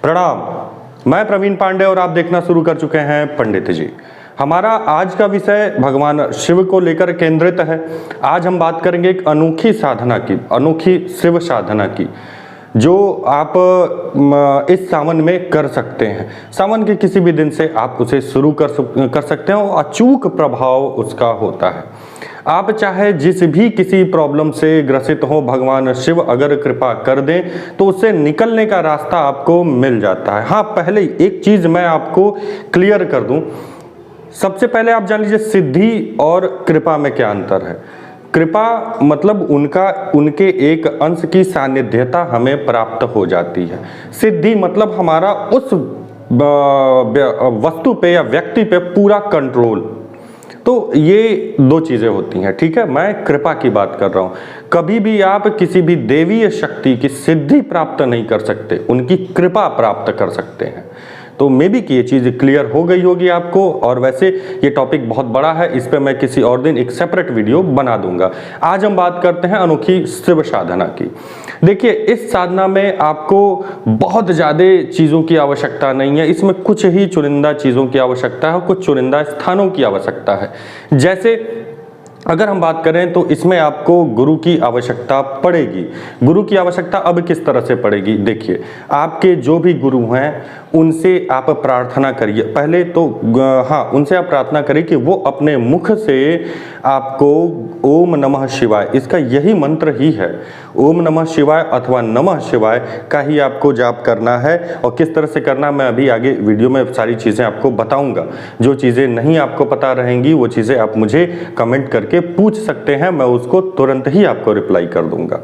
प्रणाम। मैं प्रवीण पांडे और आप देखना शुरू कर चुके हैं पंडित जी। हमारा आज का विषय भगवान शिव को लेकर केंद्रित है। आज हम बात करेंगे एक अनोखी साधना की, अनोखी शिव साधना की, जो आप इस सावन में कर सकते हैं। सावन के किसी भी दिन से आप उसे शुरू कर सकते हैं और अचूक प्रभाव उसका होता है। आप चाहे जिस भी किसी प्रॉब्लम से ग्रसित हो, भगवान शिव अगर कृपा कर दें तो उससे निकलने का रास्ता आपको मिल जाता है। हाँ, पहले एक चीज मैं आपको क्लियर कर दूं। सबसे पहले आप जान लीजिए सिद्धि और कृपा में क्या अंतर है। कृपा मतलब उनके एक अंश की सानिध्यता हमें प्राप्त हो जाती है। सिद्धि मतलब हमारा उस वस्तु पे या व्यक्ति पे पूरा कंट्रोल। तो ये दो चीजें होती हैं, ठीक है। मैं कृपा की बात कर रहा हूं। कभी भी आप किसी भी देवीय शक्ति की सिद्धि प्राप्त नहीं कर सकते, उनकी कृपा प्राप्त कर सकते हैं। तो मे बी कि ये चीज़ क्लियर हो गई होगी आपको। और वैसे ये टॉपिक बहुत बड़ा है, इस पे मैं किसी और दिन एक सेपरेट वीडियो बना दूंगा। आज हम बात करते हैं अनोखी शिव साधना की। देखिए, इस साधना में आपको बहुत ज़्यादा चीज़ों की आवश्यकता नहीं है। इसमें कुछ ही चुनिंदा चीज़ों की आवश्यकता है, कुछ चुनिंदा स्थानों की आवश्यकता है। जैसे अगर हम बात करें तो इसमें आपको गुरु की आवश्यकता पड़ेगी। गुरु की आवश्यकता अब किस तरह से पड़ेगी, देखिए, आपके जो भी गुरु हैं उनसे आप प्रार्थना करिए। पहले तो हाँ, उनसे आप प्रार्थना करिए कि वो अपने मुख से आपको ओम नमः शिवाय, इसका यही मंत्र ही है, ओम नमः शिवाय अथवा नमः शिवाय का ही आपको जाप करना है। और किस तरह से करना मैं अभी आगे वीडियो में सारी चीज़ें आपको बताऊंगा। जो चीज़ें नहीं आपको पता रहेंगी वो चीज़ें आप मुझे कमेंट करके पूछ सकते हैं, मैं उसको तुरंत ही आपको रिप्लाई कर दूंगा,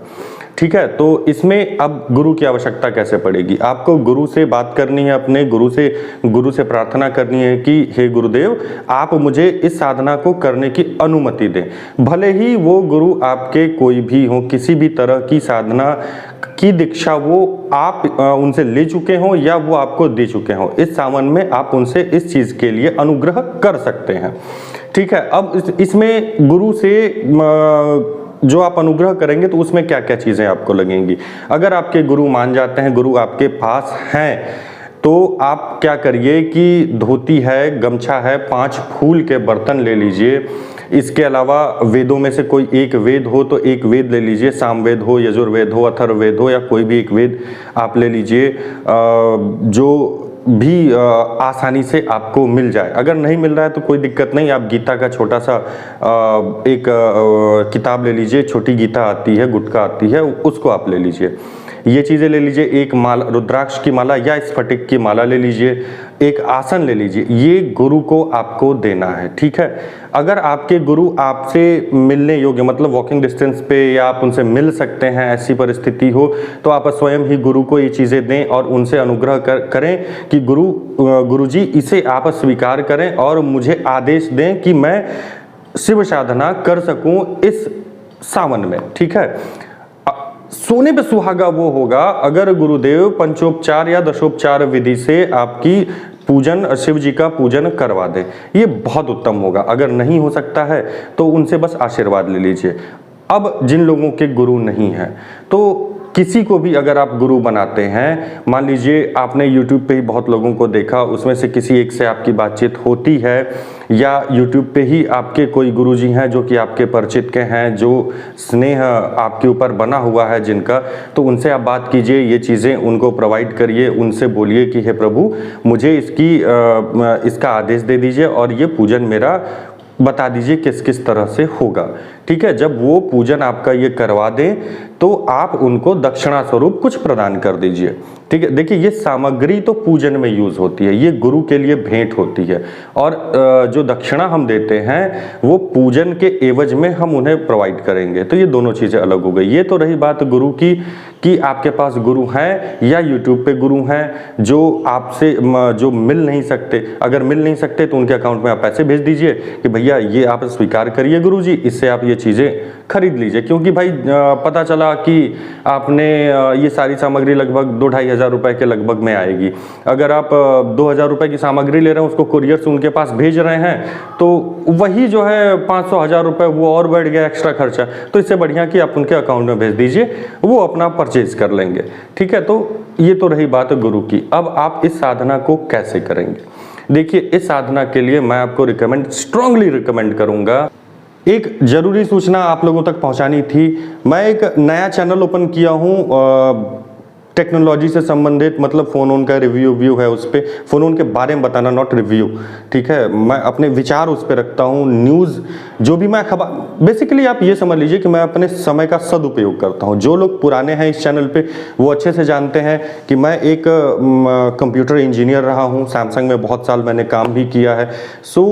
ठीक है। तो इसमें अब गुरु की आवश्यकता कैसे पड़ेगी। आपको गुरु से बात करनी है, अपने गुरु से प्रार्थना करनी है कि हे गुरुदेव, आप मुझे इस साधना को करने की अनुमति दें। भले ही वो गुरु आपके कोई भी हो, किसी भी तरह की साधना की दीक्षा वो आप उनसे ले चुके हों या वो आपको दे चुके हों, इस सावन में आप उनसे इस चीज़ के लिए अनुग्रह कर सकते हैं, ठीक है। अब इसमें गुरु से जो आप अनुग्रह करेंगे तो उसमें क्या क्या चीज़ें आपको लगेंगी। अगर आपके गुरु मान जाते हैं, गुरु आपके पास हैं, तो आप क्या करिए कि धोती है, गमछा है, 5 फूल के बर्तन ले लीजिए। इसके अलावा वेदों में से कोई एक वेद हो तो एक वेद ले लीजिए, सामवेद हो, यजुर्वेद हो, अथर्ववेद हो, या कोई भी एक वेद आप ले लीजिए जो भी आसानी से आपको मिल जाए। अगर नहीं मिल रहा है तो कोई दिक्कत नहीं, आप गीता का छोटा सा एक किताब ले लीजिए, छोटी गीता आती है, गुटका आती है, उसको आप ले लीजिए। ये चीज़ें ले लीजिए, एक माला, रुद्राक्ष की माला या स्फटिक की माला ले लीजिए, एक आसन ले लीजिए। ये गुरु को आपको देना है, ठीक है। अगर आपके गुरु आपसे मिलने योग्य, मतलब वॉकिंग डिस्टेंस पे या आप उनसे मिल सकते हैं, ऐसी परिस्थिति हो, तो आप स्वयं ही गुरु को ये चीज़ें दें और उनसे अनुग्रह करें कि गुरुजी इसे आप स्वीकार करें और मुझे आदेश दें कि मैं शिव साधना कर सकूं इस सावन में, ठीक है। सोने पे सुहागा वो होगा अगर गुरुदेव पंचोपचार या दशोपचार विधि से आपकी पूजन, शिव जी का पूजन करवा दें, ये बहुत उत्तम होगा। अगर नहीं हो सकता है तो उनसे बस आशीर्वाद ले लीजिए। अब जिन लोगों के गुरु नहीं हैं, तो किसी को भी अगर आप गुरु बनाते हैं, मान लीजिए आपने YouTube पे ही बहुत लोगों को देखा, उसमें से किसी एक से आपकी बातचीत होती है, या YouTube पे ही आपके कोई गुरुजी हैं जो कि आपके परिचित के हैं, जो स्नेह आपके ऊपर बना हुआ है जिनका, तो उनसे आप बात कीजिए, ये चीज़ें उनको प्रोवाइड करिए, उनसे बोलिए कि हे प्रभु, मुझे इसका आदेश दे दीजिए और ये पूजन मेरा बता दीजिए किस किस तरह से होगा, ठीक है। जब वो पूजन आपका ये करवा दें तो आप उनको दक्षिणा स्वरूप कुछ प्रदान कर दीजिए, ठीक है। देखिए, ये सामग्री तो पूजन में यूज होती है, ये गुरु के लिए भेंट होती है, और जो दक्षिणा हम देते हैं वो पूजन के एवज में हम उन्हें प्रोवाइड करेंगे। तो ये दोनों चीज़ें अलग हो गई। ये तो रही बात गुरु की कि आपके पास गुरु हैं या YouTube पे गुरु हैं जो आपसे जो मिल नहीं सकते। अगर मिल नहीं सकते तो उनके अकाउंट में आप पैसे भेज दीजिए कि भैया ये आप स्वीकार करिए गुरुजी, इससे आप ये चीज़ें खरीद लीजिए, क्योंकि भाई पता चला कि आपने ये सारी सामग्री लगभग 2-2.5 हज़ार रुपए के लगभग में आएगी। अगर आप 2,000 रुपए की सामग्री ले रहे हैं, उसको कुरियर से उनके पास भेज रहे हैं, तो वही जो है 500-1000 रुपए वो और बढ़ गया एक्स्ट्रा खर्चा। तो इससे बढ़िया कि आप उनके अकाउंट में भेज दीजिए, वो अपना परचेज कर लेंगे। ठीक है, तो ये तो रही बात गुरु की। अब आप इस साधना को कैसे करेंगे? देखिए, इस साधना के लिए मैं आपको स्ट्रांगली रिकमेंड करूंगा। एक जरूरी सूचना आप लोगों तक पहुंचानी थी। मैं एक नया चैनल ओपन किया हूं टेक्नोलॉजी से संबंधित, मतलब फ़ोन का रिव्यू है, उस पर फ़ोन के बारे में बताना, नॉट रिव्यू। ठीक है, मैं अपने विचार उस पर रखता हूँ। न्यूज़ जो भी मैं खबर, बेसिकली आप ये समझ लीजिए कि मैं अपने समय का सदुपयोग करता हूँ। जो लोग पुराने हैं इस चैनल पे वो अच्छे से जानते हैं कि मैं एक कंप्यूटर इंजीनियर रहा हूँ। सैमसंग में बहुत साल मैंने काम भी किया है। सो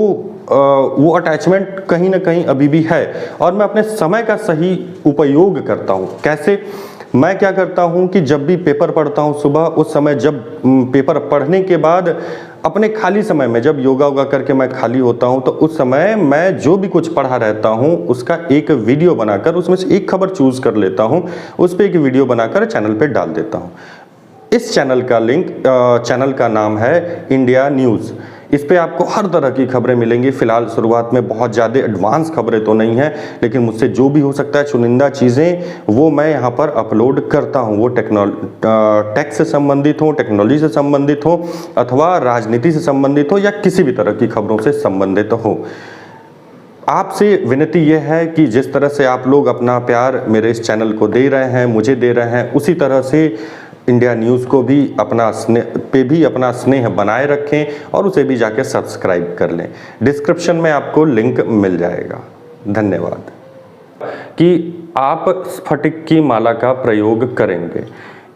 वो अटैचमेंट कहीं ना कहीं अभी भी है, और मैं अपने समय का सही उपयोग करता हूँ। कैसे? मैं क्या करता हूं कि जब भी पेपर पढ़ता हूं सुबह, उस समय जब पेपर पढ़ने के बाद अपने खाली समय में जब योगा करके मैं खाली होता हूं, तो उस समय मैं जो भी कुछ पढ़ा रहता हूं उसका एक वीडियो बनाकर, उसमें से एक खबर चूज कर लेता हूं, उस पर एक वीडियो बनाकर चैनल पे डाल देता हूं। इस चैनल का लिंक, चैनल का नाम है इंडिया न्यूज़। इस पे आपको हर तरह की खबरें मिलेंगी। फिलहाल शुरुआत में बहुत ज़्यादा एडवांस खबरें तो नहीं है, लेकिन मुझसे जो भी हो सकता है चुनिंदा चीज़ें वो मैं यहाँ पर अपलोड करता हूँ। वो टेक से संबंधित हो, टेक्नोलॉजी से संबंधित हो, अथवा राजनीति से संबंधित हो, या किसी भी तरह की खबरों से संबंधित हो। आपसे विनती यह है कि जिस तरह से आप लोग अपना प्यार मेरे इस चैनल को दे रहे हैं, मुझे दे रहे हैं, उसी तरह से इंडिया न्यूज़ को भी अपना स्नेह बनाए रखें और उसे भी जाके सब्सक्राइब कर लें। डिस्क्रिप्शन में आपको लिंक मिल जाएगा। धन्यवाद। कि आप स्फटिक की माला का प्रयोग करेंगे।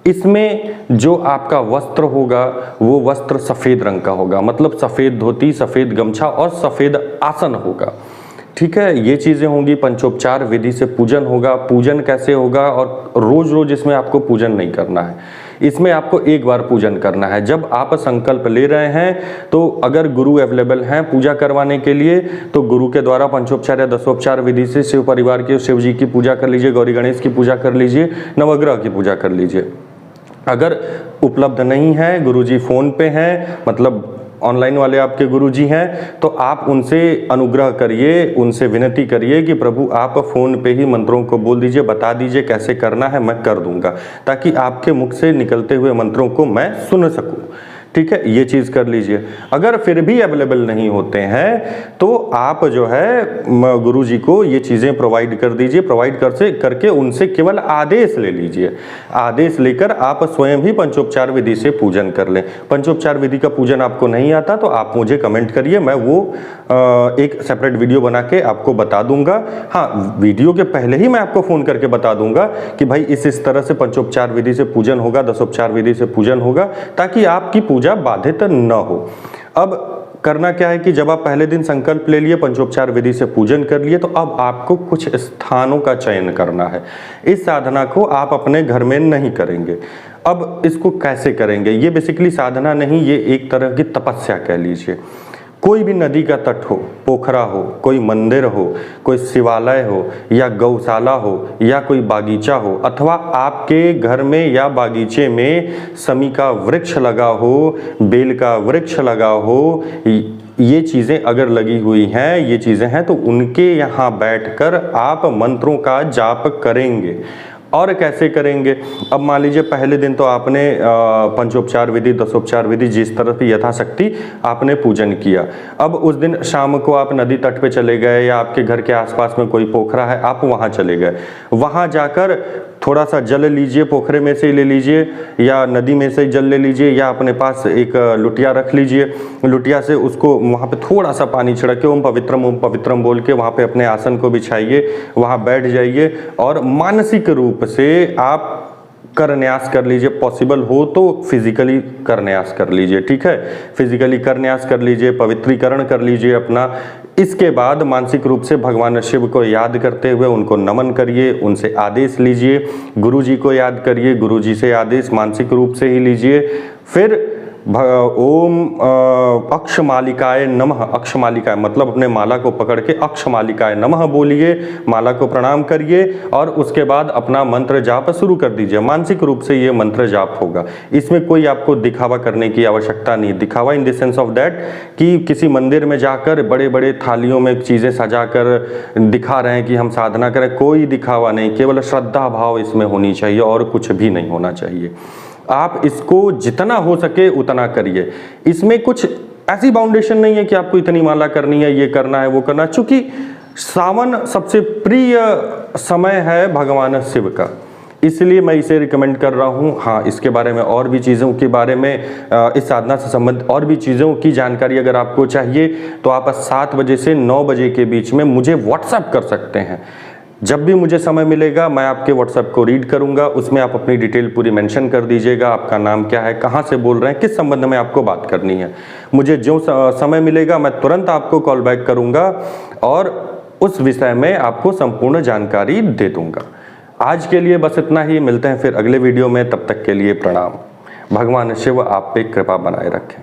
इसमें जो आपका वस्त्र होगा वो वस्त्र सफ़ेद रंग का होगा, मतलब सफ़ेद धोती, सफ़ेद गमछा और सफ़ेद आसन होगा। ठीक है, ये चीज़ें होंगी। पंचोपचार विधि से पूजन होगा। पूजन कैसे होगा? और रोज रोज इसमें आपको पूजन नहीं करना है, इसमें आपको एक बार पूजन करना है। जब आप संकल्प ले रहे हैं, तो अगर गुरु अवेलेबल हैं पूजा करवाने के लिए, तो गुरु के द्वारा पंचोपचार या दसोपचार विधि से शिव परिवार के, शिव जी की पूजा कर लीजिए, गौरी गणेश की पूजा कर लीजिए, नवग्रह की पूजा कर लीजिए। अगर उपलब्ध नहीं है, गुरुजी फ़ोन पे हैं, मतलब ऑनलाइन वाले आपके गुरुजी हैं, तो आप उनसे अनुग्रह करिए, उनसे विनती करिए कि प्रभु आप फ़ोन पे ही मंत्रों को बोल दीजिए, बता दीजिए कैसे करना है, मैं कर दूंगा, ताकि आपके मुख से निकलते हुए मंत्रों को मैं सुन सकूं। ठीक है, ये चीज़ कर लीजिए। अगर फिर भी अवेलेबल नहीं होते हैं, तो आप जो है गुरुजी को ये चीज़ें प्रोवाइड कर दीजिए। प्रोवाइड करके उनसे केवल आदेश ले लीजिए। आदेश लेकर आप स्वयं ही पंचोपचार विधि से पूजन कर लें। पंचोपचार विधि का पूजन आपको नहीं आता तो आप मुझे कमेंट करिए, मैं वो एक सेपरेट वीडियो बना के आपको बता दूंगा। हाँ, वीडियो के पहले ही मैं आपको फ़ोन करके बता दूंगा कि भाई इस तरह से पंचोपचार विधि से पूजन होगा, दसोपचार विधि से पूजन होगा, ताकि आपकी पूजा बाधित न हो। अब करना क्या है कि जब आप पहले दिन संकल्प ले लिए, पंचोपचार विधि से पूजन कर लिए, तो अब आपको कुछ स्थानों का चयन करना है। इस साधना को आप अपने घर में नहीं करेंगे। अब इसको कैसे करेंगे? ये बेसिकली साधना नहीं, ये एक तरह की तपस्या कह लीजिए। कोई भी नदी का तट हो, पोखरा हो, कोई मंदिर हो, कोई शिवालय हो, या गौशाला हो, या कोई बागीचा हो, अथवा आपके घर में या बागीचे में समी का वृक्ष लगा हो, बेल का वृक्ष लगा हो, ये चीज़ें अगर लगी हुई हैं, ये चीज़ें हैं, तो उनके यहाँ बैठकर आप मंत्रों का जाप करेंगे। और कैसे करेंगे? अब मान लीजिए पहले दिन तो आपने पंचोपचार विधि, दसोपचार विधि, जिस तरह की यथाशक्ति आपने पूजन किया। अब उस दिन शाम को आप नदी तट पे चले गए, या आपके घर के आसपास में कोई पोखरा है, आप वहाँ चले गए। वहाँ जाकर थोड़ा सा जल लीजिए, पोखरे में से ले लीजिए या नदी में से जल ले लीजिए, या अपने पास एक लुटिया रख लीजिए। लुटिया से उसको वहाँ पे थोड़ा सा पानी छिड़क के ओम पवित्रम बोल के वहाँ पे अपने आसन को बिछाइए, वहाँ बैठ जाइए और मानसिक रूप से आप करन्यास कर लीजिए। पॉसिबल हो तो फिजिकली करन्यास कर लीजिए। ठीक है, फिजिकली करन्यास कर लीजिए, पवित्रीकरण कर लीजिए अपना। इसके बाद मानसिक रूप से भगवान शिव को याद करते हुए उनको नमन करिए, उनसे आदेश लीजिए। गुरु जी को याद करिए, गुरु जी से आदेश मानसिक रूप से ही लीजिए। फिर ओम अक्षमालिकाय नमः, अक्षमालिकाय मतलब अपने माला को पकड़ के अक्षमालिकाय नमः बोलिए, माला को प्रणाम करिए और उसके बाद अपना मंत्र जाप शुरू कर दीजिए। मानसिक रूप से ये मंत्र जाप होगा, इसमें कोई आपको दिखावा करने की आवश्यकता नहीं। दिखावा in the sense of that कि किसी मंदिर में जाकर बड़े बड़े थालियों में चीज़ें सजाकर दिखा रहे हैं कि हम साधना करें, कोई दिखावा नहीं, केवल श्रद्धा भाव इसमें होनी चाहिए और कुछ भी नहीं होना चाहिए। आप इसको जितना हो सके उतना करिए। इसमें कुछ ऐसी बाउंडेशन नहीं है कि आपको इतनी माला करनी है, ये करना है, वो करना है। चूंकि सावन सबसे प्रिय समय है भगवान शिव का, इसलिए मैं इसे रिकमेंड कर रहा हूँ। हाँ, इसके बारे में और भी चीज़ों के बारे में, इस साधना से संबंधित और भी चीज़ों की जानकारी अगर आपको चाहिए तो आप 7 बजे से 9 बजे के बीच में मुझे व्हाट्सएप कर सकते हैं। जब भी मुझे समय मिलेगा मैं आपके व्हाट्सएप को रीड करूंगा, उसमें आप अपनी डिटेल पूरी मेंशन कर दीजिएगा, आपका नाम क्या है, कहाँ से बोल रहे हैं, किस संबंध में आपको बात करनी है। मुझे जो समय मिलेगा मैं तुरंत आपको कॉल बैक करूंगा और उस विषय में आपको संपूर्ण जानकारी दे दूंगा। आज के लिए बस इतना ही, मिलते हैं फिर अगले वीडियो में, तब तक के लिए प्रणाम। भगवान शिव आप पे कृपा बनाए रखें।